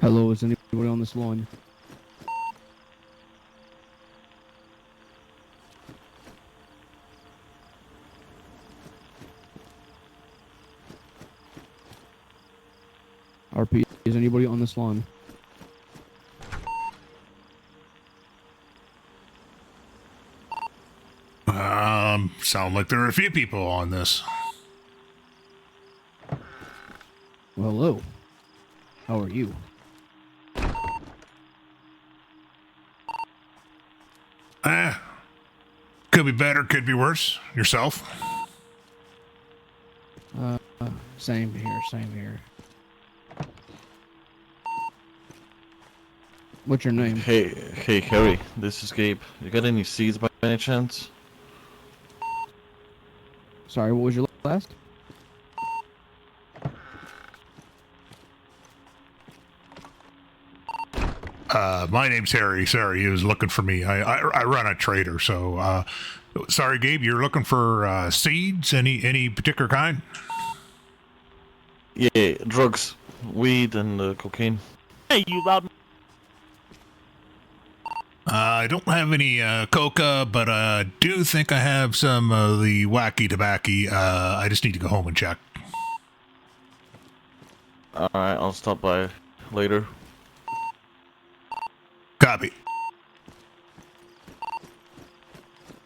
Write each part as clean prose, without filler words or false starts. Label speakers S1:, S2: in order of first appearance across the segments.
S1: Hello, is anybody on this line? RP, is anybody on this line?
S2: Sound like there are a few people on this.
S1: Well, hello. How are you?
S2: Could be better, could be worse. Yourself?
S1: Same here, same here. What's your name?
S3: Hey, Harry. This is Gabe. You got any seeds by any chance?
S1: Sorry, what was your last?
S2: My name's Harry. Sorry, he was looking for me. I run a trader, so, sorry, Gabe, you're looking for, seeds? Any particular kind?
S3: Yeah, drugs. Weed and cocaine.
S4: Hey, you loud.
S2: I don't have any, coca, but I do think I have some of the wacky tobacco. I just need to go home and check.
S3: Alright, I'll stop by later.
S2: Copy.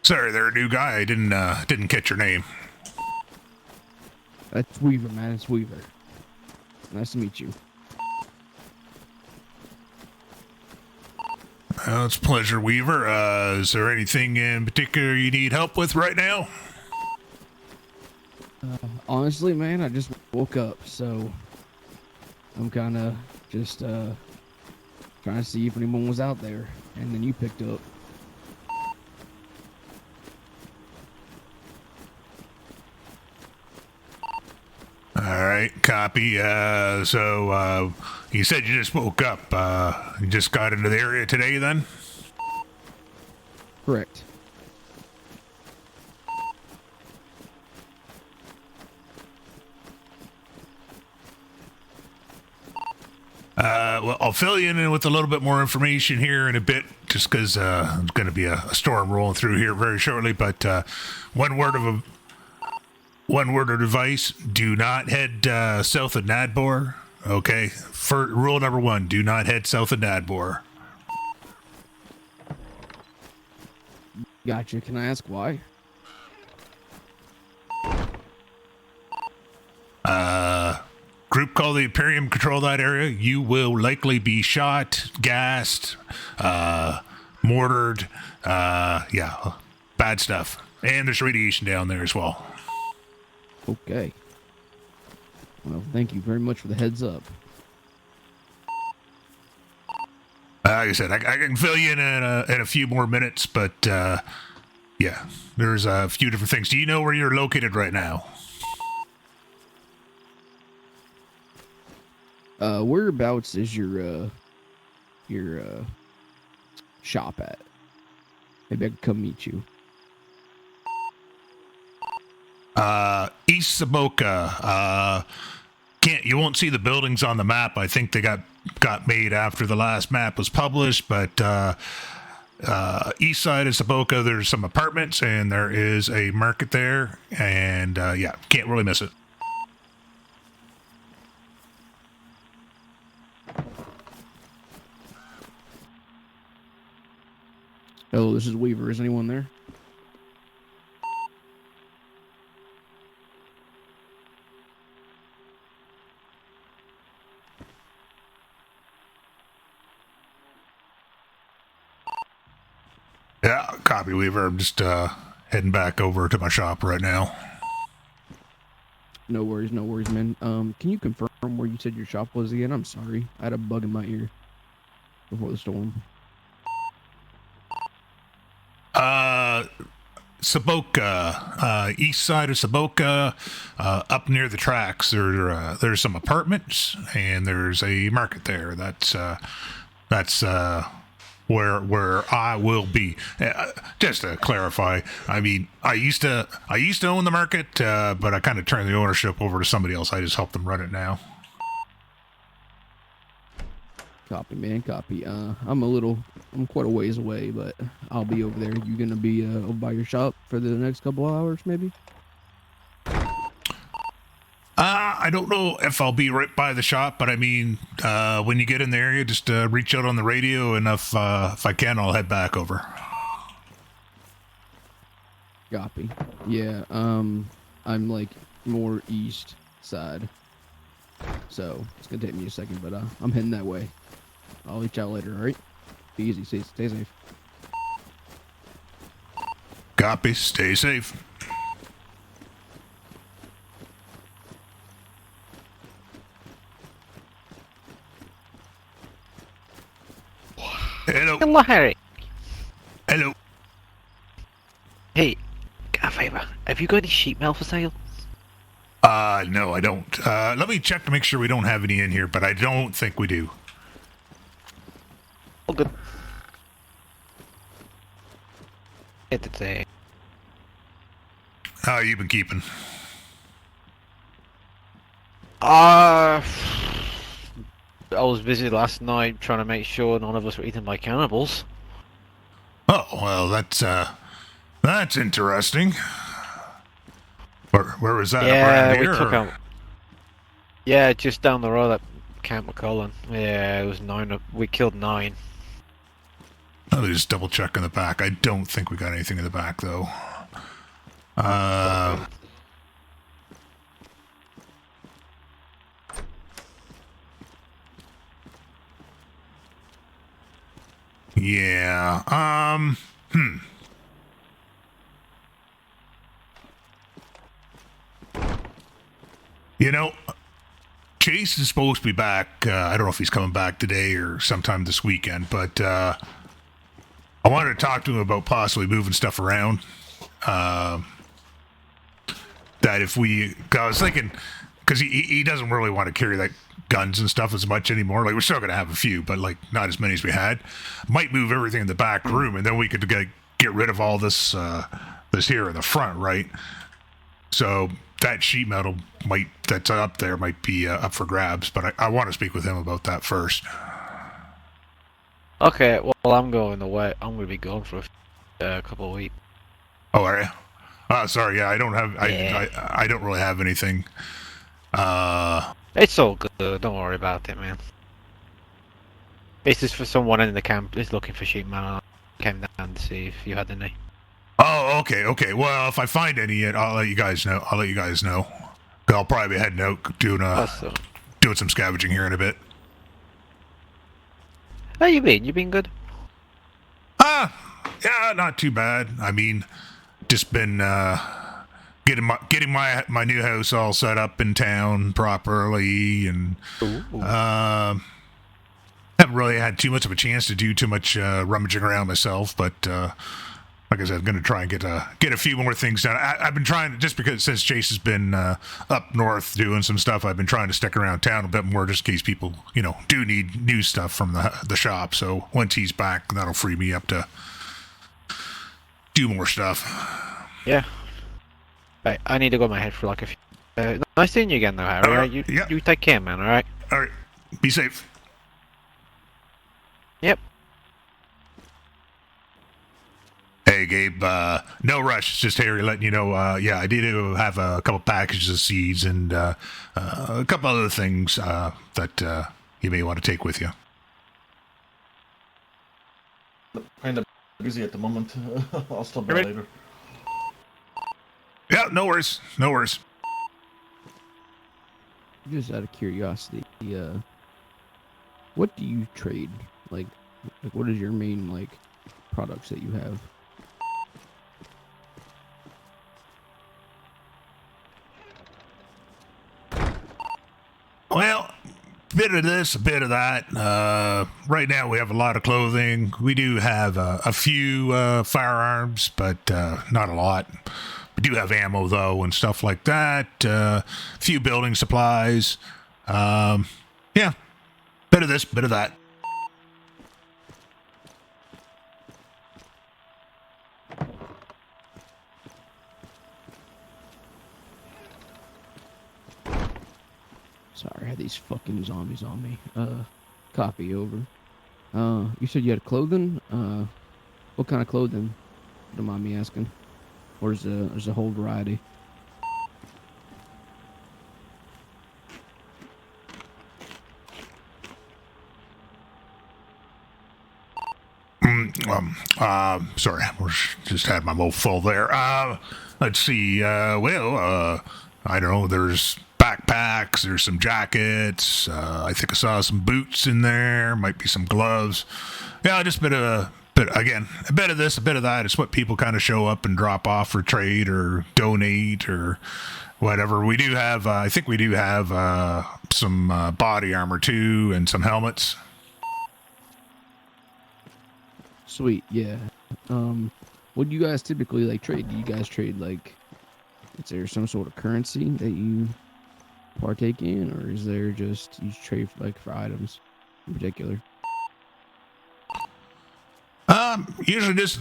S2: Sorry, they're a new guy. I didn't catch your name.
S1: That's Weaver, man. It's Weaver. Nice to meet you.
S2: Well, it's a pleasure, Weaver. Is there anything in particular you need help with right now?
S1: Honestly, man, I just woke up, so I'm kind of just trying to see if anyone was out there, and then you picked up.
S2: All right, copy. So you said you just woke up. You just got into the area today, then?
S1: Correct.
S2: Well, I'll fill you in with a little bit more information here in a bit, just because there's going to be a storm rolling through here very shortly. But one word of advice: do not head south of Nadbor. Okay, for rule number 1: do not head south of Nadbor.
S1: Gotcha. Can I ask why?
S2: Group called the Imperium control that area. You will likely be shot, gassed, mortared. Yeah, bad stuff. And there's radiation down there as well.
S1: Okay. Well, thank you very much for the heads up.
S2: Like I said, I can fill you in a few more minutes, but yeah, there's a few different things. Do you know where you're located right now?
S1: Whereabouts is your shop at? Maybe I could come meet you.
S2: East Saboka. You won't see the buildings on the map. I think they got made after the last map was published, but east side of Saboka, there's some apartments and there is a market there, and yeah, can't really miss it.
S1: Hello, this is Weaver. Is anyone there?
S2: Yeah, copy, Weaver. I'm just heading back over to my shop right now.
S1: No worries, man. Can you confirm where you said your shop was again? I'm sorry. I had a bug in my ear before the storm.
S2: Saboka, east side of Saboka, up near the tracks. There's some apartments and there's a market there. That's where I will be. Just to clarify, I mean, I used to own the market, but I kind of turned the ownership over to somebody else. I just help them run it now.
S1: Copy, man. Copy. I'm quite a ways away, but I'll be over there. You gonna be over by your shop for the next couple hours, maybe?
S2: I don't know if I'll be right by the shop, but I mean, when you get in the area, just reach out on the radio, and if I can, I'll head back over.
S1: Copy. Yeah. I'm like more east side, so it's gonna take me a second, but I'm heading that way. I'll reach out later. All right. Be easy. Stay safe.
S2: Copy. Stay safe. Hello.
S4: Hello, Harry.
S2: Hello.
S4: Hey, got a favour. Have you got any sheep mail for sale?
S2: No, I don't. Let me check to make sure we don't have any in here, but I don't think we do.
S4: Oh, good. It did say.
S2: How you been keeping?
S4: I was busy last night trying to make sure none of us were eaten by cannibals.
S2: Oh, well, that's interesting. Where was that?
S4: Yeah,
S2: Around
S4: we
S2: here,
S4: took
S2: or?
S4: out. Yeah, just down the road at Camp McCullen. Yeah, it was 9. We killed 9.
S2: Let me just double check in the back. I don't think we got anything in the back, though. Yeah. You know, Chase is supposed to be back. I don't know if he's coming back today or sometime this weekend, but I wanted to talk to him about possibly moving stuff around. That if we, I was thinking, because he doesn't really want to carry like guns and stuff as much anymore. Like, we're still gonna have a few, but like not as many as we had. Might move everything in the back room, and then we could get rid of all this this here in the front, right? So that sheet metal that's up there might be up for grabs, but I want to speak with him about that first.
S4: Okay, well, I'm going away. I'm going to be gone for a couple of weeks.
S2: Oh, are you? Sorry, yeah, I don't have.
S4: Yeah.
S2: I don't really have anything.
S4: It's all good. Don't worry about it, man. It's just for someone in the camp who's looking for sheep mail. I came down to see if you had any.
S2: Oh, okay. Well, if I find any, I'll let you guys know. I'll probably be heading out doing some scavenging here in a bit.
S4: How you been? You been good?
S2: Yeah, not too bad. I mean, just been getting my new house all set up in town properly, and haven't really had too much of a chance to do too much rummaging around myself, but like I said, I'm going to try and get a few more things done. I've been trying to, just because since Chase has been up north doing some stuff, I've been trying to stick around town a bit more just in case people, do need new stuff from the shop. So once he's back, that'll free me up to do more stuff.
S4: Yeah. Right, I need to go my head for like a few. Nice seeing you again, though, Harry. Right? You take care, man. All right.
S2: All right. Be safe.
S4: Yep.
S2: Hey, Gabe, no rush. It's just Harry letting you know, I did have a couple packages of seeds and a couple other things that you may want to take with you.
S3: Kind of busy at the moment. I'll stop by later.
S2: Yeah, no worries.
S1: Just out of curiosity, what do you trade? Like what is your main, like, products that you have?
S2: Well, bit of this, a bit of that. Right now we have a lot of clothing. We do have a few firearms, but not a lot. We do have ammo, though, and stuff like that. A few building supplies. Yeah, bit of this, bit of that.
S1: Sorry, I had these fucking zombies on me. Copy over. You said you had clothing? What kind of clothing? Don't mind me asking. Or is there's a whole variety?
S2: Sorry, just had my mouth full there. Let's see. I don't know. There's backpacks. There's some jackets. I think I saw some boots in there. Might be some gloves. Yeah, just a bit of this, a bit of that. It's what people kind of show up and drop off for trade or donate or whatever. We do have. I think we do have some body armor too, and some helmets.
S1: Sweet, yeah. What do you guys typically like trade? Do you guys trade like, is there some sort of currency that you partake in, or is there just you trade like for items in particular?
S2: Usually just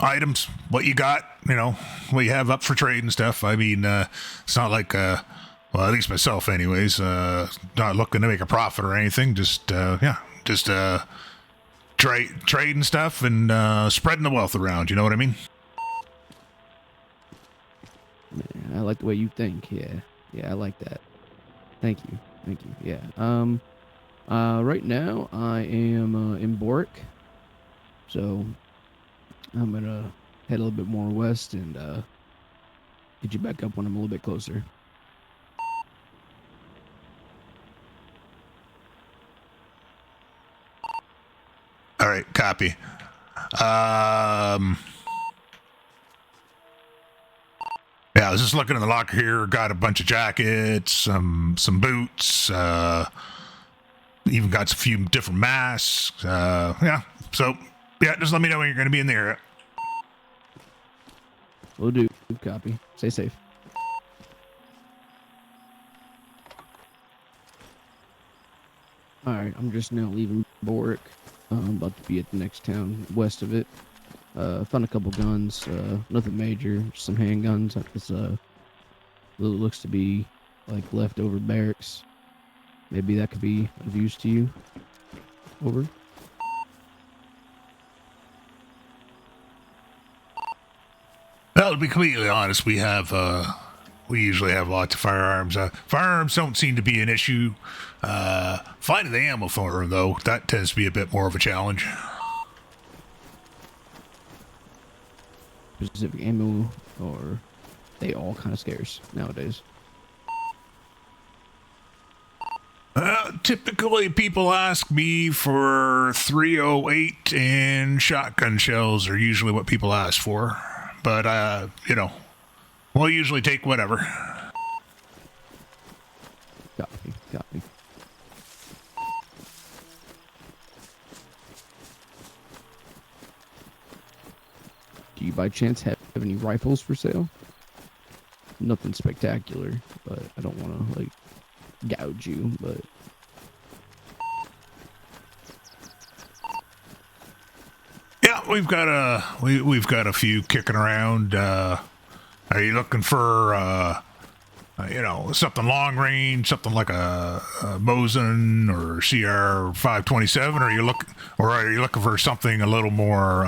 S2: items, what you got, what you have up for trade and stuff. I mean, it's not like well, at least myself, anyways. Not looking to make a profit or anything. Just trade and stuff and spreading the wealth around, you know what I mean?
S1: Man, I like the way you think. Yeah, I like that. Thank you. Yeah. Right now I am in Boric, so I'm gonna head a little bit more west and get you back up when I'm a little bit closer.
S2: All right, copy. Yeah, I was just looking in the locker here. Got a bunch of jackets, some boots, even got a few different masks. Yeah, so yeah, just let me know when you're going to be in the area.
S1: Will do. Copy. Stay safe. All right, I'm just now leaving Boric. I'm about to be at the next town west of it. Found a couple guns, nothing major, just some handguns. It's looks to be like leftover barracks. Maybe that could be of use to you. Over.
S2: Well, to be completely honest, we usually have lots of firearms. Firearms don't seem to be an issue. Finding the ammo for them, though, that tends to be a bit more of a challenge.
S1: Specific ammo, or they all kind of scarce nowadays?
S2: Typically, people ask me for 308 and shotgun shells are usually what people ask for. But, we'll usually take whatever.
S1: Copy. Do you by chance have any rifles for sale? Nothing spectacular, but I don't want to, like, gouge you, but...
S2: Yeah, we've got a few kicking around. Are you looking for something long range, something like a Mosin or CR 527, or are you looking for something a little more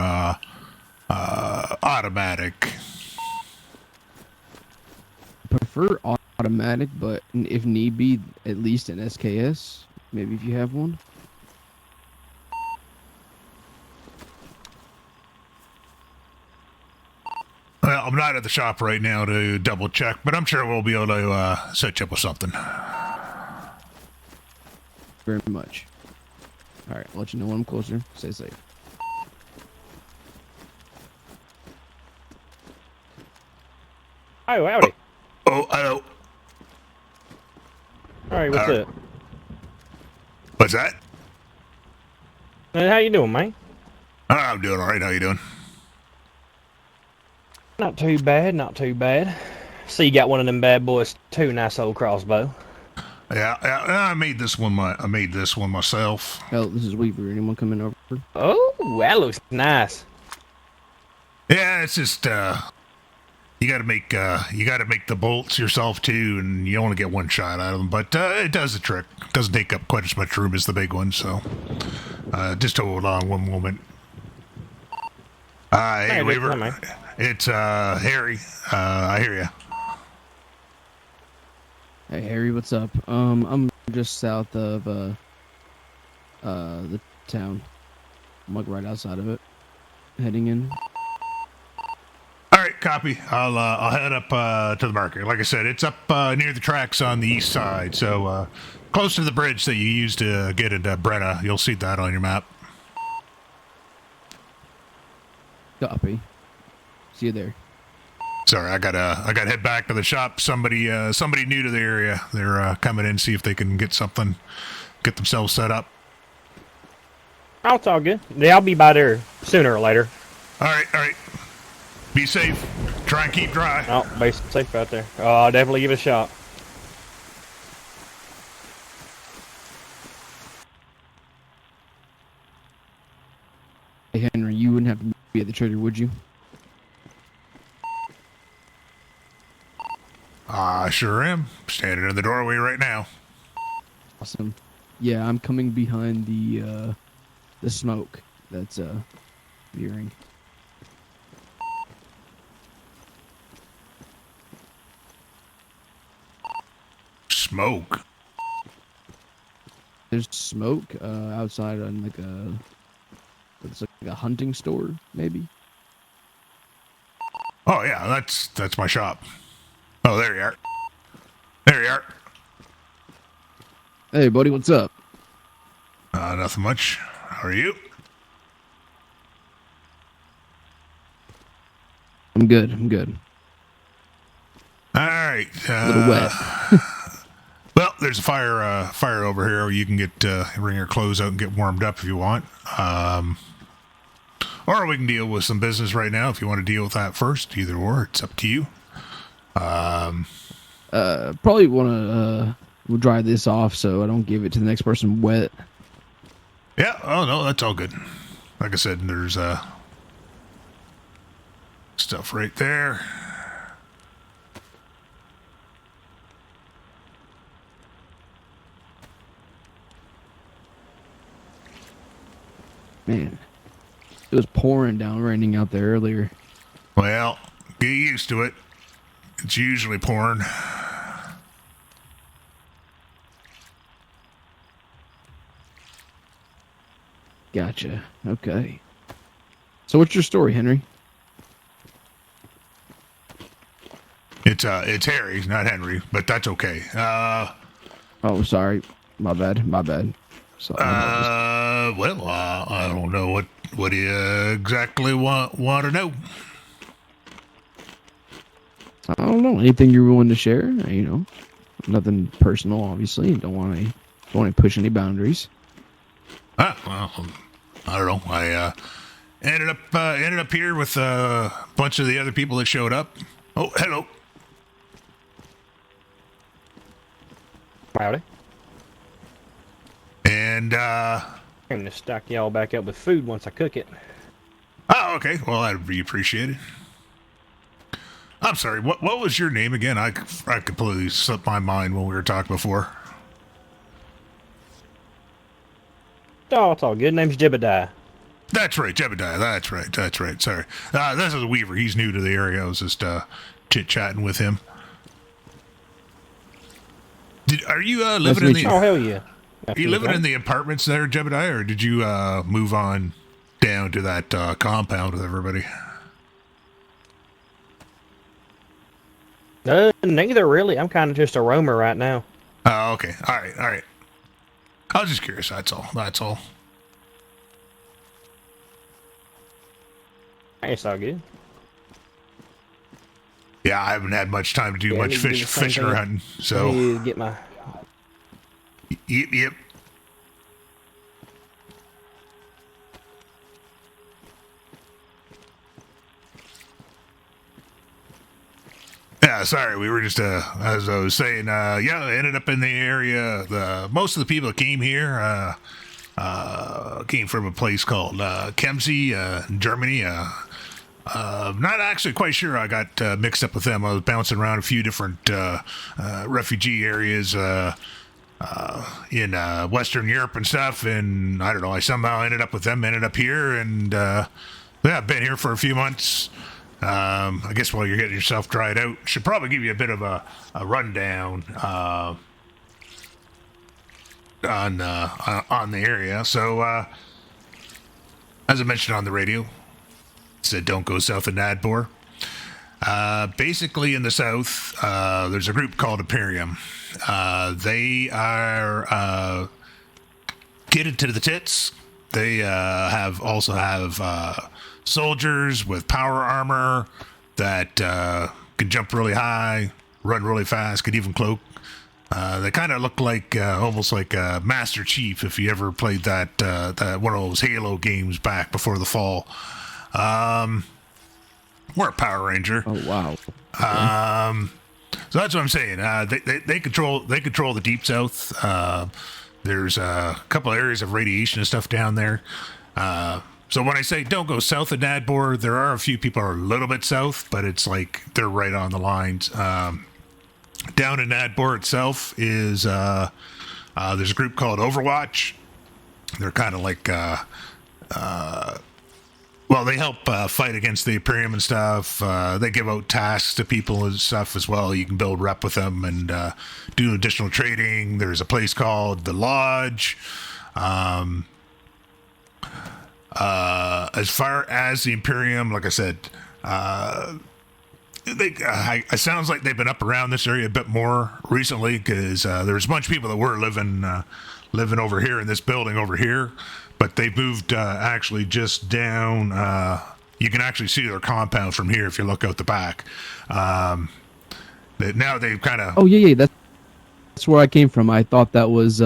S2: automatic?
S1: Prefer automatic, but if need be, at least an SKS. Maybe if you have one.
S2: Well, I'm not at the shop right now to double check, but I'm sure we'll be able to set you up with something.
S1: Very much. All right, I'll let you know when I'm closer. Stay safe.
S5: Oh, howdy.
S2: Oh, hello.
S5: All right, what's up?
S2: What's that?
S5: How you doing, man?
S2: I'm doing all right. How you doing?
S5: Not too bad, not too bad. See, you got one of them bad boys too. Nice old crossbow.
S2: Yeah, I made this one. I made this one myself.
S1: Oh, this is Weaver. Anyone coming over?
S5: Oh, that looks nice.
S2: Yeah, it's just you got to make the bolts yourself too, and you only get one shot out of them. But it does the trick. It doesn't take up quite as much room as the big one. So just hold on one moment. Hey,
S5: Hey,
S2: Weaver.
S5: come on.
S2: It's Harry. I hear you.
S1: Hey Harry, what's up? I'm just south of the town. I'm like right outside of it, heading in.
S2: All right, copy. I'll head up to the market. Like I said, it's up near the tracks on the east side, so close to the bridge that you used to get into Brenna. You'll see that on your map.
S1: Copy. See you there.
S2: Sorry, I gotta head back to the shop. Somebody new to the area. They're coming in, see if they can get themselves set up.
S5: Oh, it's all good. Yeah, I'll be by there sooner or later.
S2: All right. Be safe. Try and keep dry.
S5: Oh, base safe out there. Oh, I'll definitely give it a shot.
S1: Hey Henry, you wouldn't have to be at the treasure, would you?
S2: I sure am. Standing in the doorway right now.
S1: Awesome. Yeah, I'm coming behind the smoke that's veering.
S2: Smoke.
S1: There's smoke outside on it's like a hunting store, maybe.
S2: Oh yeah, that's my shop. Oh, there you are. There you are.
S1: Hey buddy, what's up?
S2: Nothing much. How are you?
S1: I'm good.
S2: All right.
S1: A little wet.
S2: Well, there's a fire over here. You can get bring your clothes out and get warmed up if you want. Or we can deal with some business right now if you want to deal with that first. Either or, it's up to you.
S1: Probably want to we'll dry this off so I don't give it to the next person wet.
S2: Yeah. Oh no, that's all good. Like I said, there's stuff right there.
S1: Man, it was raining out there earlier.
S2: Well, get used to it. It's usually pouring.
S1: Gotcha. Okay. So what's your story, Henry?
S2: It's Harry, not Henry, but that's okay.
S1: Oh, sorry. My bad. So,
S2: Well, I don't know what do you exactly want to know.
S1: I don't know. Anything you're willing to share? Nothing personal, obviously. Don't want to push any boundaries.
S2: Well, I don't know. I ended up here with a bunch of the other people that showed up. Oh, hello.
S5: Howdy.
S2: And
S5: I'm gonna stock y'all back up with food once I cook it.
S2: oh, okay. Well, that'd be appreciated. I'm sorry. What was your name again? I completely slipped my mind when we were talking before.
S5: Oh, it's all good. Name's Jebediah.
S2: That's right, Jebediah. That's right. Sorry. This is Weaver. He's new to the area. I was just chit-chatting with him. Are you living in the...
S5: Oh, hell yeah.
S2: Are you living in the apartments there, Jebediah, or did you move on down to that compound with everybody?
S5: Neither really. I'm kind of just a roamer right now.
S2: Oh, okay. All right. I was just curious. That's all.
S5: It's all good.
S2: Yeah, I haven't had much time to do
S5: Yeah, I
S2: much
S5: need to do the same
S2: fishing or
S5: thing.
S2: hunting,
S5: I
S2: so...
S5: need to get my...
S2: Yep. Yeah, sorry, we were just, as I was saying, I ended up in the area. Most of the people that came here, came from a place called Kemsey, Germany. Not actually quite sure. I got mixed up with them. I was bouncing around a few different refugee areas in Western Europe and stuff, and I don't know. I somehow ended up with them. Ended up here, and yeah, I've been here for a few months. I guess while you're getting yourself dried out, should probably give you a bit of a rundown on the area. So, as I mentioned on the radio, it said don't go south of Nadbor. Basically, in the south, there's a group called Imperium. They are kitted to the tits. They also have soldiers with power armor that can jump really high, run really fast, could even cloak. They kind of look like almost like Master Chief if you ever played that one of those Halo games back before the fall. Or a Power Ranger.
S1: Oh wow.
S2: So that's what I'm saying. They control the deep south. There's a couple areas of radiation and stuff down there. So when I say don't go south of Nadbor, there are a few people who are a little bit south, but it's like they're right on the lines. Down in Nadbor itself is there's a group called Overwatch. They're kind of like well, they help fight against the Imperium and stuff. They give out tasks to people and stuff as well. You can build rep with them and do additional trading. There's a place called the Lodge. As far as the Imperium, like I said, it sounds like they've been up around this area a bit more recently because there's a bunch of people that were living over here in this building over here, but they've moved actually just down. You can actually see their compound from here if you look out the back. Now they've kind of.
S1: Oh yeah, that's where I came from. I thought that was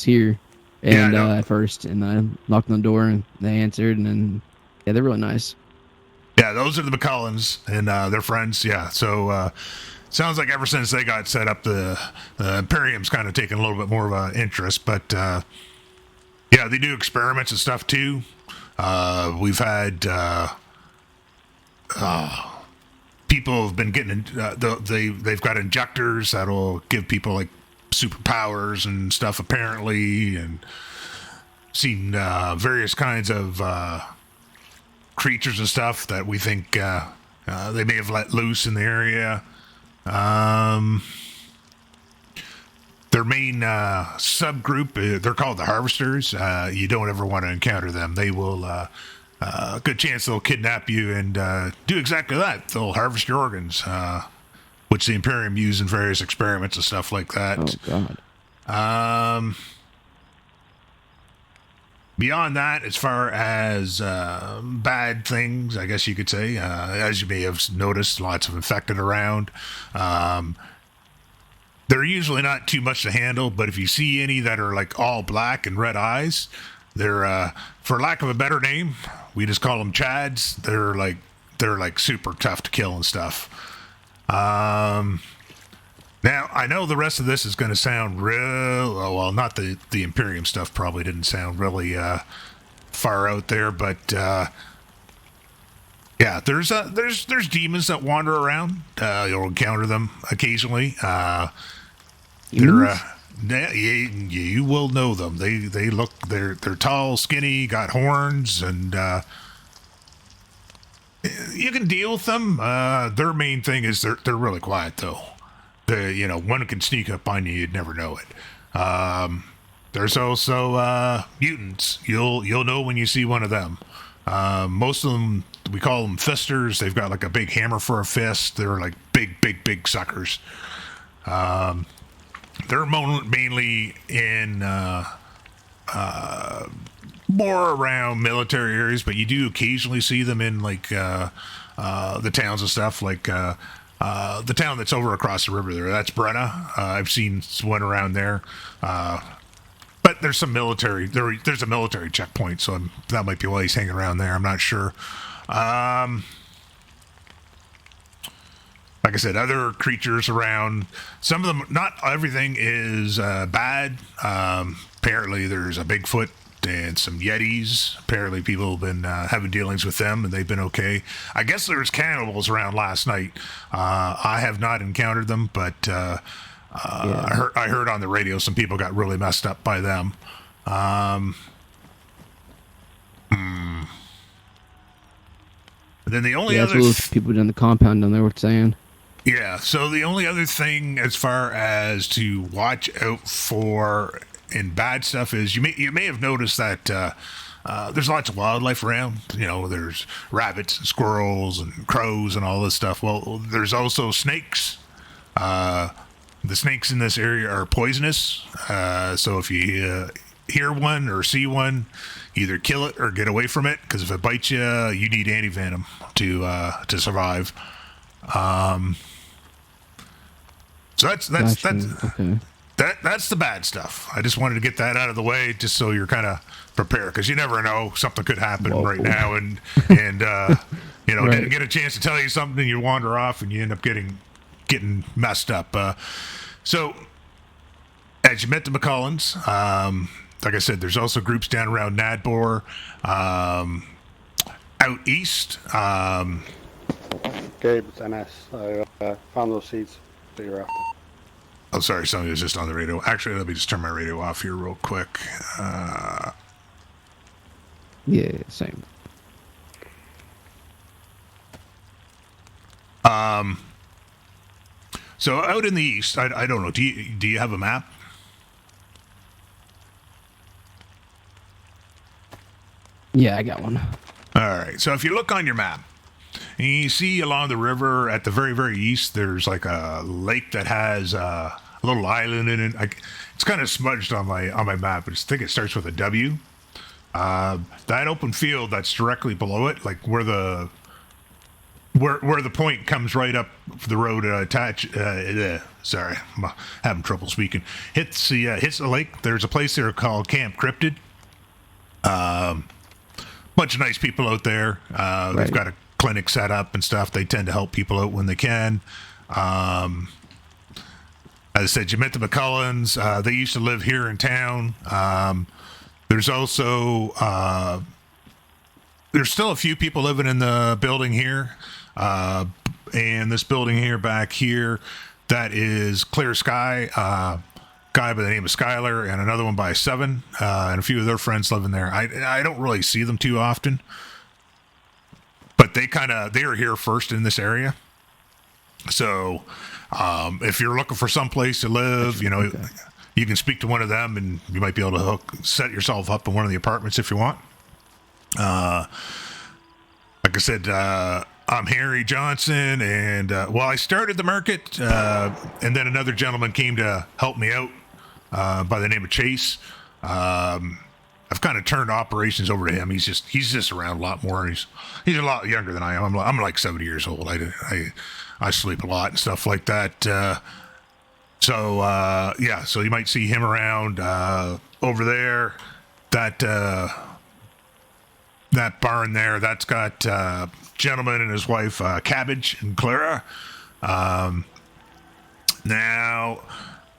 S1: here, and
S2: Yeah,
S1: at first, and I knocked on the door and they answered, and then yeah, they're really nice.
S2: Yeah, those are the McCullens and their friends. Yeah, so sounds like ever since they got set up, the Imperium's kind of taken a little bit more of an interest. But yeah, they do experiments and stuff too. We've had people have been getting they've got injectors that'll give people like superpowers and stuff apparently, and seen various kinds of creatures and stuff that we think they may have let loose in the area. Their main subgroup, they're called the Harvesters. You don't ever want to encounter them. They will, good chance they'll kidnap you and do exactly that. They'll harvest your organs, which the Imperium use in various experiments and stuff like that.
S1: Oh God.
S2: Beyond that, as far as bad things, I guess you could say, as you may have noticed, lots of infected around. They're usually not too much to handle, but if you see any that are like all black and red eyes, they're, for lack of a better name, we just call them Chads. They're like super tough to kill and stuff. Now, I know the rest of this is going to sound real, well, not the Imperium stuff probably didn't sound really far out there, but yeah, there's demons that wander around. You'll encounter them occasionally.
S1: Demons?
S2: You will know them. They're tall, skinny, got horns, and you can deal with them. Their main thing is they're really quiet though. One can sneak up on you, you'd never know it. There's also mutants. You'll know when you see one of them. Most of them, we call them fisters. They've got like a big hammer for a fist. They're like big suckers. They're mainly in more around military areas, but you do occasionally see them in like the towns and stuff, like the town that's over across the river there. That's Brenna. I've seen one around there. But there's some military. There's a military checkpoint, so that might be why he's hanging around there. I'm not sure. Like I said, other creatures around. Some of them, not everything is bad. Apparently, there's a Bigfoot and some Yetis. Apparently, people have been having dealings with them, and they've been okay. I guess there was cannibals around last night. I have not encountered them, but
S1: Yeah.
S2: I heard on the radio some people got really messed up by them. Then the only
S1: Yeah, that's
S2: other
S1: what those people down the compound down there were saying.
S2: yeah, so the only other thing as far as to watch out for in bad stuff is you may have noticed that there's lots of wildlife around. You know, there's rabbits and squirrels and crows and all this stuff. Well, there's also snakes. The snakes in this area are poisonous. So if you hear one or see one, either kill it or get away from it, because if it bites you, you need anti-venom to survive. So that's
S1: Okay.
S2: that's the bad stuff. I just wanted to get that out of the way, just so you're kind of prepared, because you never know, something could happen right now, and you know,
S1: Right.
S2: didn't get a chance to tell you something, you wander off and you end up getting messed up. So as you met the McCullens, like I said, there's also groups down around Nadbor, out east.
S6: Gabe, it's NS. I found those seeds that you're after.
S2: Oh, sorry, somebody was just on the radio. Actually, let me just turn my radio off here real quick.
S1: Yeah, same.
S2: So out in the east, I don't know. Do you have a map?
S1: Yeah, I got one.
S2: All right. So if you look on your map, and you see along the river at the very, very east, there's like a lake that has a little island in it. It's kind of smudged on my map, but I think it starts with a W. That open field that's directly below it, like where the point comes right up the road sorry, I'm having trouble speaking. Hits the lake. There's a place there called Camp Cryptid. Bunch of nice people out there.
S1: Right.
S2: They've got a clinic set up and stuff. They tend to help people out when they can. As I said, you met the McCullens. They used to live here in town. There's also there's still a few people living in the building here, and this building here back here, that is Clear Sky. Guy by the name of Skylar and another one by Seven, and a few of their friends living there. I don't really see them too often, but they are here first in this area. So if you're looking for some place to live, you know, you can speak to one of them, and you might be able to set yourself up in one of the apartments if you want. Like I said, I'm Harry Johnson, and I started the market, and then another gentleman came to help me out by the name of Chase. I've kind of turned operations over to him. He's just around a lot more. He's a lot younger than I am. I'm like 70 years old. I sleep a lot and stuff like that. So you might see him around over there. That barn there, that's got gentleman and his wife, Cabbage and Clara. Now,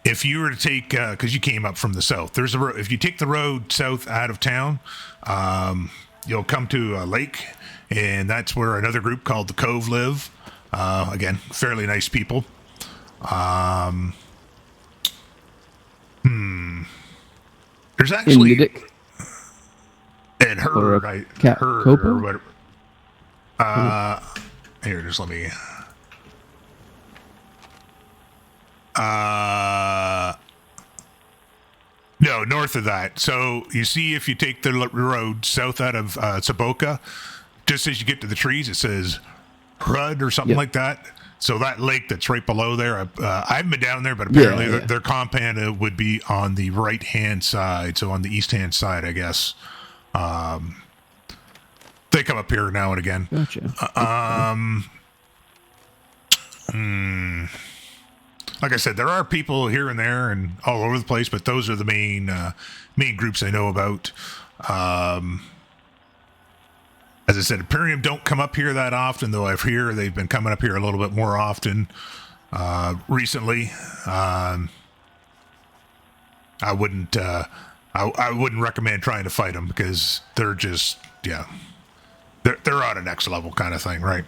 S2: if you were to take, because you came up from the south, there's a road. If you take the road south out of town, you'll come to a lake, and that's where another group called the Cove live. Again, fairly nice people. There's actually
S1: In Niddick?
S2: and
S1: Or
S2: Herd,
S1: Copa?
S2: or whatever. Here, just let me. No, north of that. So you see, if you take the road south out of Saboka, just as you get to the trees, it says Rud or something like that. So that lake that's right below there, I haven't been down there, but apparently their compound would be on the right-hand side, so on the east-hand side, I guess. They come up here now and again.
S1: Gotcha.
S2: Like I said, there are people here and there and all over the place, but those are the main groups I know about. As I said, Imperium don't come up here that often, though I hear they've been coming up here a little bit more often recently. I wouldn't I wouldn't recommend trying to fight them because they're just, yeah, they're on a next level kind of thing, right?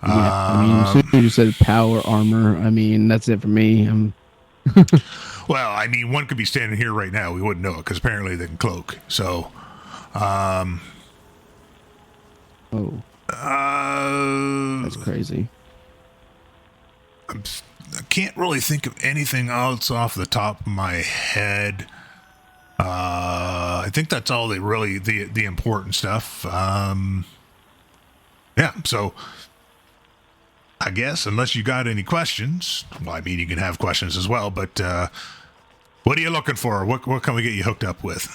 S1: Yeah, I mean, as soon as you said power armor, I mean, that's it for me.
S2: Well, I mean, one could be standing here right now. We wouldn't know it because apparently they can cloak. So,
S1: Oh,
S2: that's
S1: crazy.
S2: I can't really think of anything else off the top of my head. I think that's all the important stuff. Yeah, so I guess unless you got any questions, well, I mean, you can have questions as well, but what are you looking for? What can we get you hooked up with?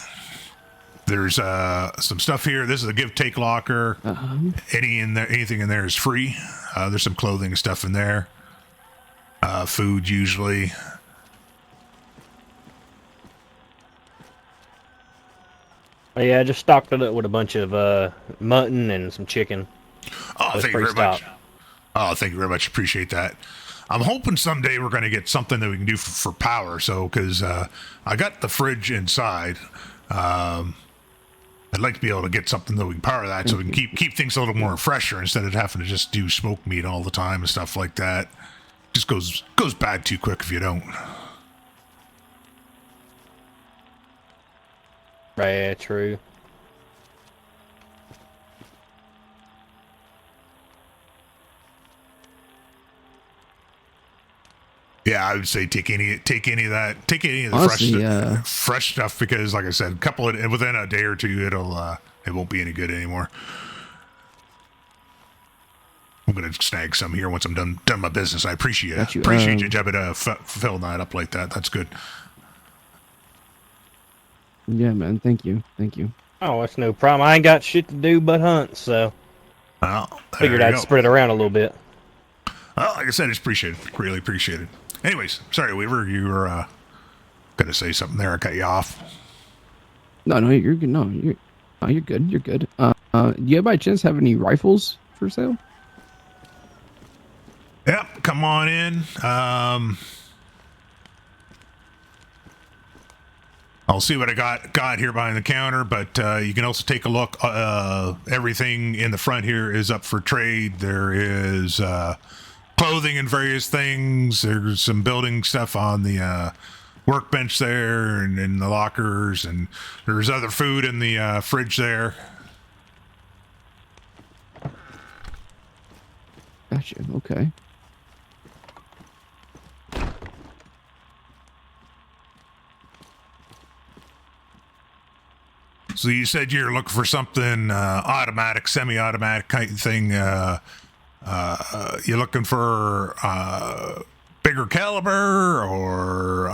S2: There's some stuff here. This is a give-take locker. Anything in there is free. There's some clothing and stuff in there. Food usually.
S5: Yeah, I just stocked it up with a bunch of mutton and some chicken.
S2: Oh, thank you very much. Oh, thank you very much. Appreciate that. I'm hoping someday we're going to get something that we can do for power. So, because I got the fridge inside, I'd like to be able to get something that we can power that, so we can keep things a little more fresher instead of having to just do smoked meat all the time and stuff like that. Just goes bad too quick if you don't.
S5: Right, true.
S2: Yeah, I would say take any of the
S1: Honestly,
S2: fresh stuff, because like I said, within a day or two it won't be any good anymore. I'm gonna snag some here once I'm done my business. I appreciate you, Jebba, filling that up like that. That's good.
S1: Yeah, man. Thank you.
S5: Oh, that's no problem. I ain't got shit to do but hunt, so figured I'd spread it around a little bit.
S2: Well, like I said, it's appreciated. Really appreciated. Anyways, sorry, Weaver, you were gonna say something there. I cut you off.
S1: No, you're good. No, you're good. You're good. Do you by chance have any rifles for sale?
S2: Yep, come on in. I'll see what I got here behind the counter, but you can also take a look. Everything in the front here is up for trade. There is clothing and various things. There's some building stuff on the workbench there and in the lockers, and there's other food in the fridge there.
S1: Gotcha. Okay.
S2: So you said you're looking for something automatic, semi-automatic kind of thing. You're looking for bigger caliber or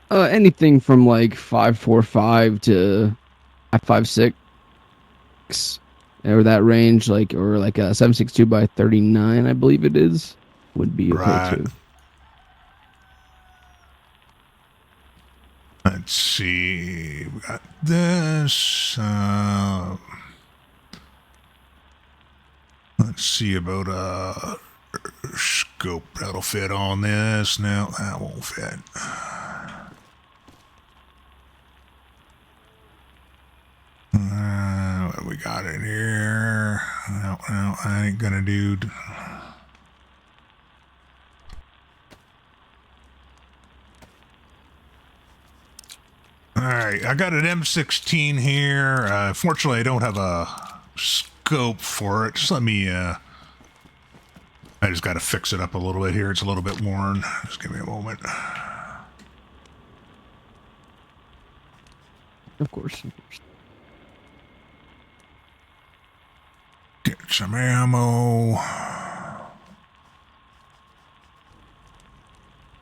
S1: anything from like 5.45 to 5.56, or that range, or like a 7.62 by 39, I believe it is, would be okay too.
S2: Let's see. We got this. Let's see about a scope that'll fit on this. No, that won't fit. What we got in here? No, I ain't gonna do. Alright, I got an M16 here. Fortunately, I don't have a scope for it. Just let me, I just gotta fix it up a little bit here. It's a little bit worn. Just give me a moment.
S1: Of course.
S2: Get some ammo.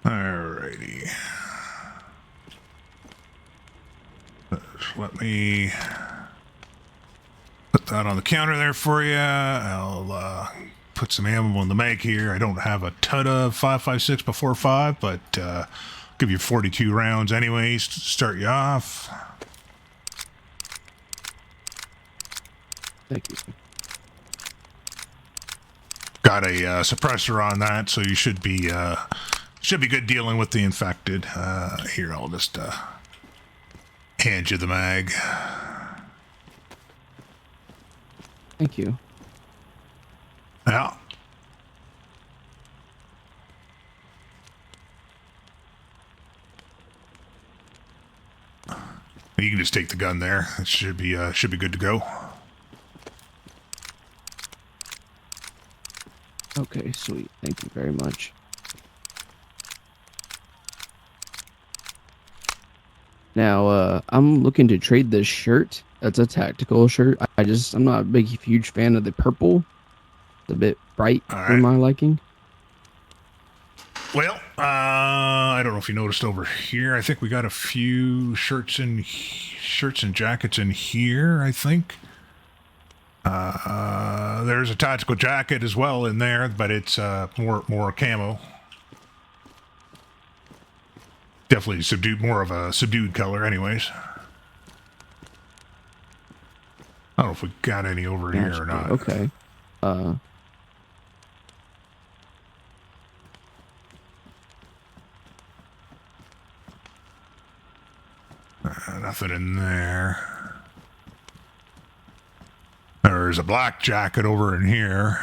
S2: Alrighty. Let me put that on the counter there for you. I'll put some ammo on the mag here. I don't have a ton of 5.56 before 5, but give you 42 rounds anyways to start you off.
S1: Thank you.
S2: Got a suppressor on that, so you should be should be good dealing with the infected. Here, I'll just hand you the mag.
S1: Thank you.
S2: Yeah. You can just take the gun there. It should be good to go.
S1: Okay, sweet. Thank you very much. Now, I'm looking to trade this shirt. That's a tactical shirt. I'm not a big, huge fan of the purple. It's a bit bright for my liking.
S2: Well, I don't know if you noticed over here. I think we got a few shirts and jackets in here, I think. There's a tactical jacket as well in there, but it's more camo. Definitely more of a subdued color anyways. I don't know if we got any over here or not.
S1: Okay.
S2: Nothing in there. There's a black jacket over in here.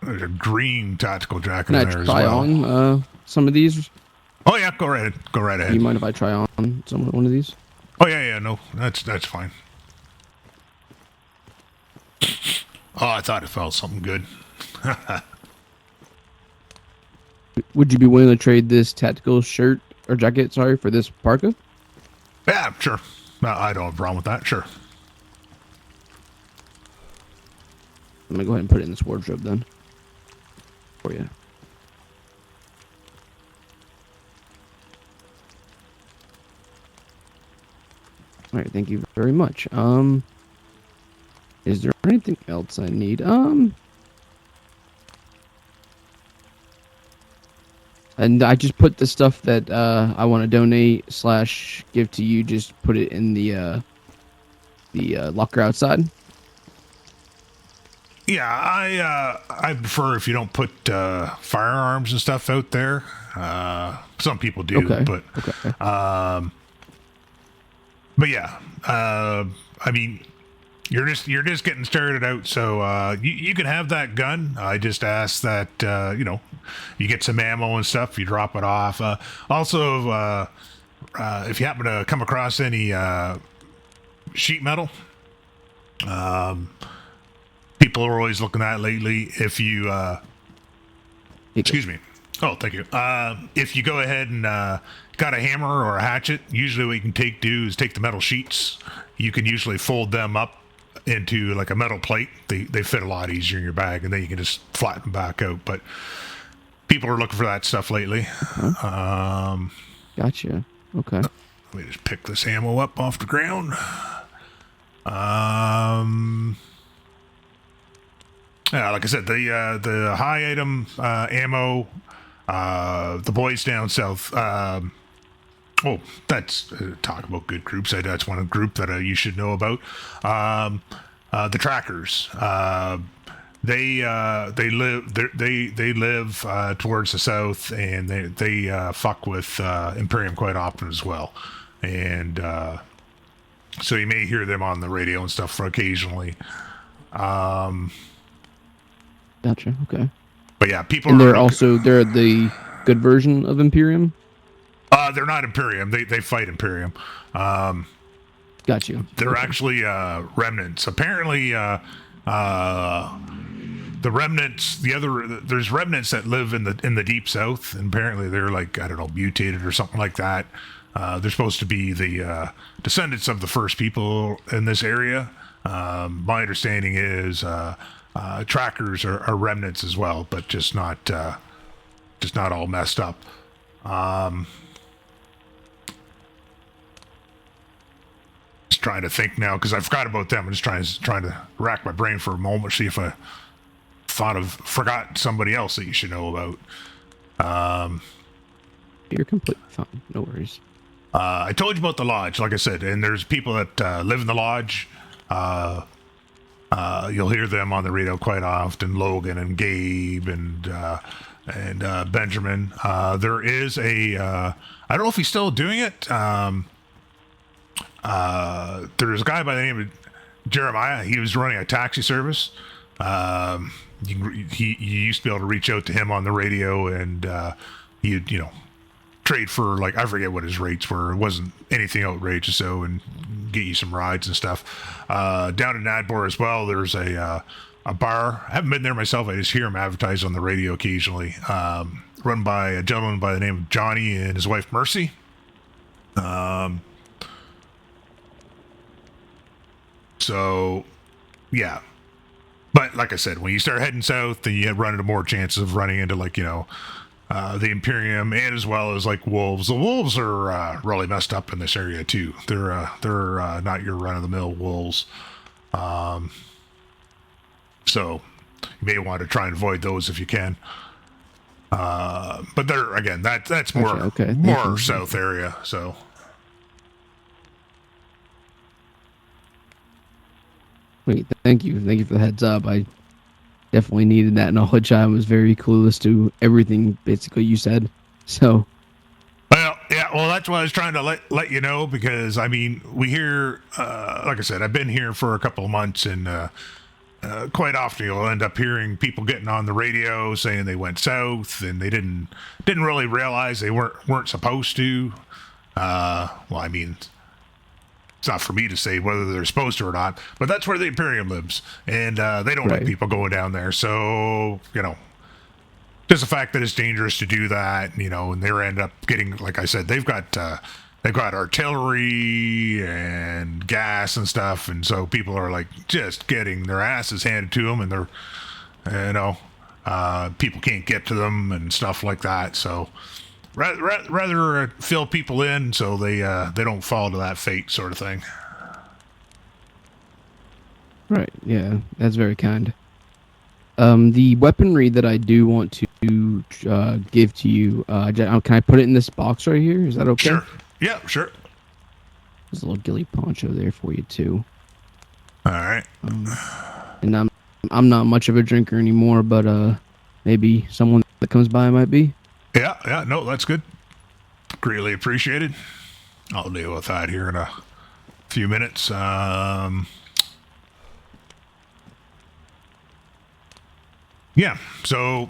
S2: There's a green tactical jacket in there as well.
S1: Can I try on some of these?
S2: Oh yeah, go right ahead.
S1: Do you mind if I try on one of these?
S2: Oh yeah, no, that's fine. Oh, I thought it felt something good.
S1: Would you be willing to trade this tactical shirt or jacket, for this parka?
S2: Yeah, sure. I don't have a problem with that. Sure.
S1: I'm gonna go ahead and put it in this wardrobe then. For you. All right, thank you very much. Is there anything else I need? And I just put the stuff that I want to donate / give to you. Just put it in the locker outside.
S2: Yeah, I prefer if you don't put firearms and stuff out there. Some people do,
S1: Okay.
S2: But yeah, I mean, you're just getting started out, so you can have that gun. I just ask that you get some ammo and stuff. You drop it off. Also, if you happen to come across any sheet metal, people are always looking at lately. If you, excuse me. Oh, thank you. If you go ahead and got a hammer or a hatchet, usually what you can do is take the metal sheets. You can usually fold them up into like a metal plate. They fit a lot easier in your bag, and then you can just flatten them back out. But people are looking for that stuff lately.
S1: Gotcha. Okay.
S2: Let me just pick this ammo up off the ground. Yeah, like I said, the high item ammo, the boys down south. That's talk about good groups. That's one group that you should know about. The trackers. They live towards the south, and they fuck with Imperium quite often as well, and so you may hear them on the radio and stuff occasionally.
S1: Gotcha. Okay.
S2: But yeah, people.
S1: And they're the good version of Imperium.
S2: They're not Imperium. They fight Imperium.
S1: Got you.
S2: They're actually remnants. Apparently, the remnants. There's remnants that live in the deep south, and apparently they're like, I don't know, mutated or something like that. They're supposed to be the descendants of the first people in this area. My understanding is trackers are remnants as well, but just not all messed up. Just trying to think now because I forgot about them. I'm just trying to rack my brain for a moment, see if I forgot somebody else that you should know about.
S1: You're completely fine. No worries.
S2: I told you about the lodge, like I said, and there's people that live in the lodge. You'll hear them on the radio quite often. Logan and Gabe and Benjamin. There is a I don't know if he's still doing it. There's a guy by the name of Jeremiah. He was running a taxi service. You used to be able to reach out to him on the radio, and he'd trade for, like, I forget what his rates were. It wasn't anything outrageous, so, and get you some rides and stuff. Down in Nadbor as well, there's a bar. I haven't been there myself. I just hear him advertise on the radio occasionally. Run by a gentleman by the name of Johnny and his wife Mercy. So, yeah. But like I said, when you start heading south, then you run into more chances of running into, like, the Imperium, and as well as, like, wolves. The wolves are really messed up in this area too. They're not your run-of-the-mill wolves. So you may want to try and avoid those if you can. But they're, again, that's more more south area. So.
S1: Wait, thank you for the heads up. I definitely needed that knowledge. I was very clueless to everything basically you said. So,
S2: well, yeah, well, that's what I was trying to let you know, because I mean, we hear, like I said, I've been here for a couple of months, and quite often you'll end up hearing people getting on the radio saying they went south and they didn't really realize they weren't supposed to. Well, I mean, it's not for me to say whether they're supposed to or not, but that's where the Imperium lives, and they don't like people going down there. So, just the fact that it's dangerous to do that, and they end up getting, like I said, they've got artillery and gas and stuff, and so people are, like, just getting their asses handed to them, and they're, people can't get to them and stuff like that. So rather fill people in so they don't fall to that fate, sort of thing.
S1: Right, yeah, that's very kind. The weaponry that I do want to give to you, can I put it in this box right here? Is that okay?
S2: Sure. Yeah, sure.
S1: There's a little ghillie poncho there for you too.
S2: All right.
S1: And I'm not much of a drinker anymore, but maybe someone that comes by might be.
S2: Yeah, no, that's good. Greatly appreciated. I'll deal with that here in a few minutes. Yeah, so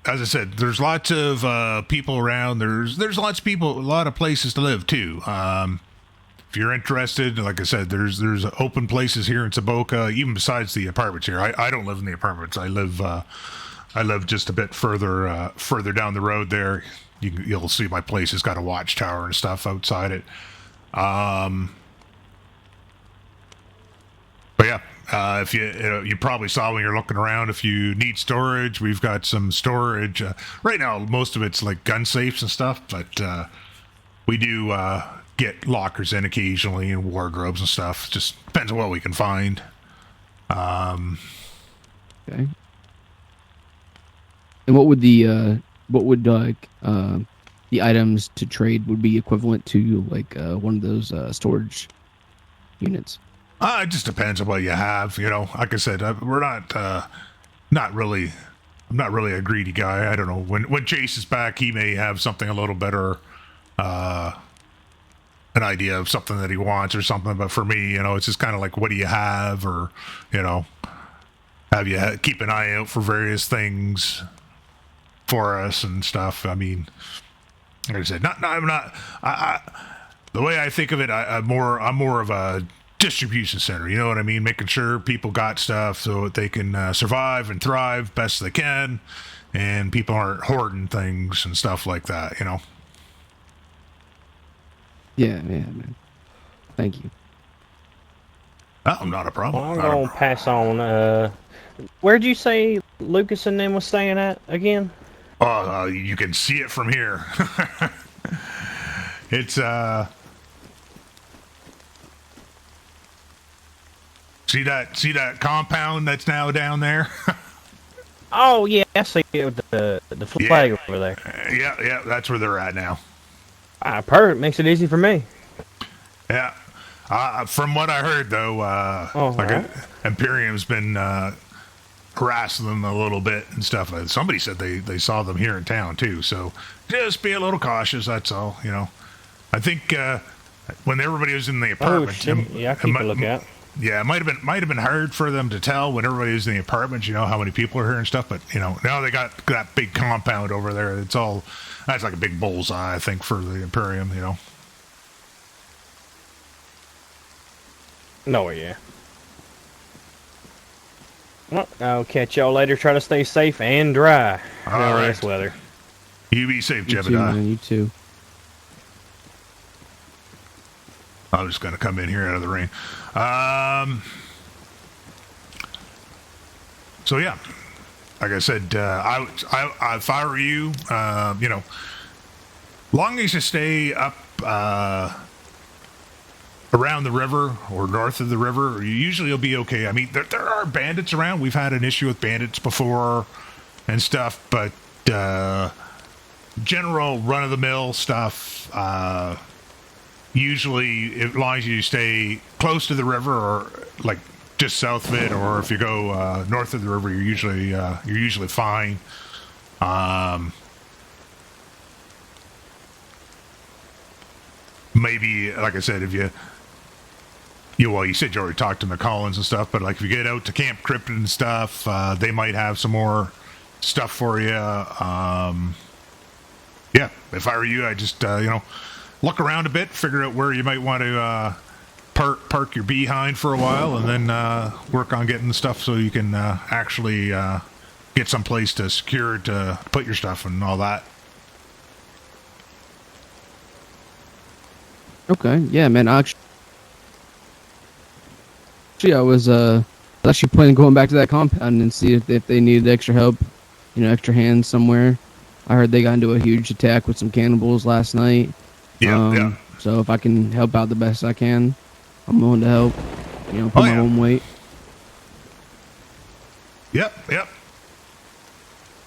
S2: as I said, there's lots of people around. There's lots of people, a lot of places to live too. If you're interested, like I said, there's open places here in Saboka, even besides the apartments here. I don't live in the apartments. I live just a bit further down the road there. You'll see my place has got a watchtower and stuff outside it. But yeah, if you probably saw when you're looking around, if you need storage, we've got some storage. Right now, most of it's like gun safes and stuff, but we do get lockers in occasionally and wardrobes and stuff. Just depends on what we can find.
S1: Okay. And what would the items to trade would be equivalent to, like, one of those storage units?
S2: It just depends on what you have. Like I said, we're not really. I'm not really a greedy guy. I don't know. When Chase is back, he may have something a little better, an idea of something that he wants or something. But for me, it's just kind of like, what do you have, or have you keep an eye out for various things for us and stuff. I mean, like I said, I'm not. The way I think of it, I'm more of a distribution center. You know what I mean? Making sure people got stuff so that they can survive and thrive best they can, and people aren't hoarding things and stuff like that.
S1: Yeah, man. Thank you.
S2: Oh, not a problem.
S5: Well, I'm going to pass on. Where'd you say Lucas and them was staying at again?
S2: Oh, you can see it from here. It's see that compound that's now down there?
S5: Oh yeah, I see it with the flag over there.
S2: Yeah, that's where they're at now.
S5: Perfect. Makes it easy for me.
S2: Yeah. From what I heard, though, Imperium's been harassing them a little bit and stuff. Somebody said they saw them here in town too. So just be a little cautious. That's all. I think when everybody was in the apartment,
S5: yeah, keep a lookout.
S2: Yeah, it might have been hard for them to tell when everybody was in the apartments. How many people are here and stuff. But now they got that big compound over there. That's like a big bullseye, I think, for the Imperium.
S5: No, yeah. Well, I'll catch y'all later. Try to stay safe and dry.
S2: All right.
S5: This weather.
S2: You be safe,
S1: You too,
S2: Jebediah.
S1: man. You too.
S2: I'm just going to come in here out of the rain. So, yeah. Like I said, if I were you, long as you stay up around the river or north of the river, usually you'll be okay. I mean, there are bandits around. We've had an issue with bandits before and stuff, but general run-of-the-mill stuff, usually, as long as you stay close to the river or like just south of it, or if you go north of the river, you're usually fine. Maybe, like I said, if you said you already talked to McCollins and stuff, but like if you get out to Camp Cryptid and stuff, they might have some more stuff for you. Yeah, if I were you, I just look around a bit, figure out where you might want to park your behind for a while, and then work on getting the stuff so you can actually get someplace to secure to put your stuff and all that.
S1: Okay, yeah, man. Actually, I was actually planning on going back to that compound and see if they needed extra help, extra hands somewhere. I heard they got into a huge attack with some cannibals last night.
S2: Yeah.
S1: So if I can help out the best I can, I'm willing to help. Put my own weight.
S2: Yep.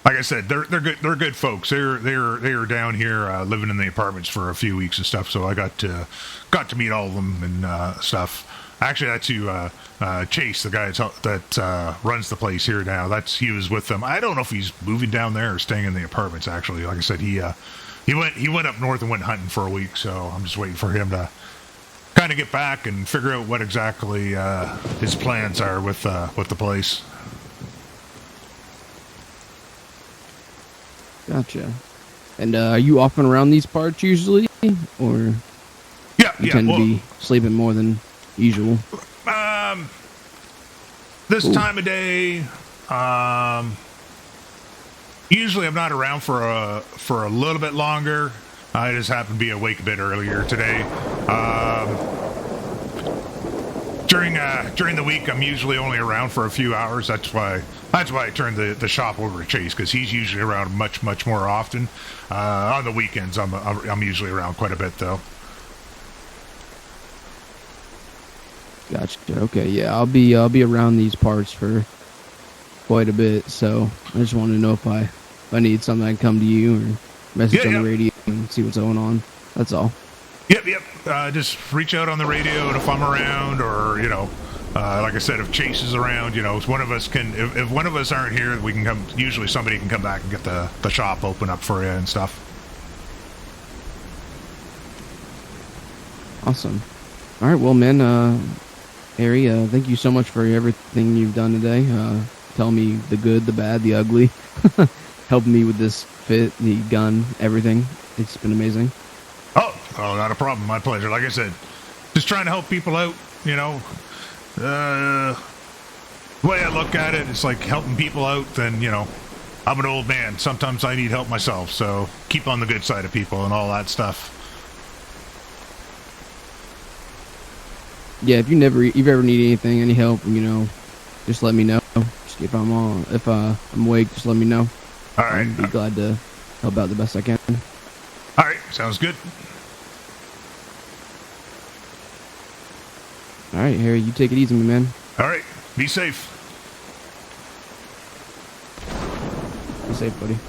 S2: Like I said, they're good. They're good folks. They're down here living in the apartments for a few weeks and stuff. So I got to meet all of them and stuff. Actually, that's who Chase, the guy that runs the place here now. He was with them. I don't know if he's moving down there or staying in the apartments. Actually, like I said, he went up north and went hunting for a week. So I'm just waiting for him to kind of get back and figure out what exactly his plans are with the place.
S1: Gotcha. And are you off and around these parts usually, or you tend to be sleeping more than usual?
S2: This time of day, usually I'm not around for a little bit longer. I just happened to be awake a bit earlier today. During the week, I'm usually only around for a few hours. That's why I turned the shop over to Chase, because he's usually around much more often. On the weekends, I'm usually around quite a bit though.
S1: Gotcha. Okay, yeah, I'll be around these parts for quite a bit. So I just wanted to know if I need something, I can come to you or message on the radio and see what's going on. That's all.
S2: Yep. Just reach out on the radio, and if I'm around, or like I said, if Chase is around, if one of us if one of us aren't here, we can come. Usually, somebody can come back and get the shop open up for you and stuff.
S1: Awesome. All right, well, man, Harry, thank you so much for everything you've done today. Telling me the good, the bad, the ugly, helping me with this fit, the gun, everything. It's been amazing.
S2: Oh, not a problem. My pleasure. Like I said, just trying to help people out, the way I look at it, it's like helping people out. Then, I'm an old man. Sometimes I need help myself. So keep on the good side of people and all that stuff.
S1: Yeah, if you ever need anything, any help, just let me know. Just if I'm awake, just let me know.
S2: All right.
S1: I'd be glad to help out the best I can.
S2: All right. Sounds good.
S1: All right, Harry, you take it easy, my man.
S2: All right. Be safe.
S1: Be safe, buddy.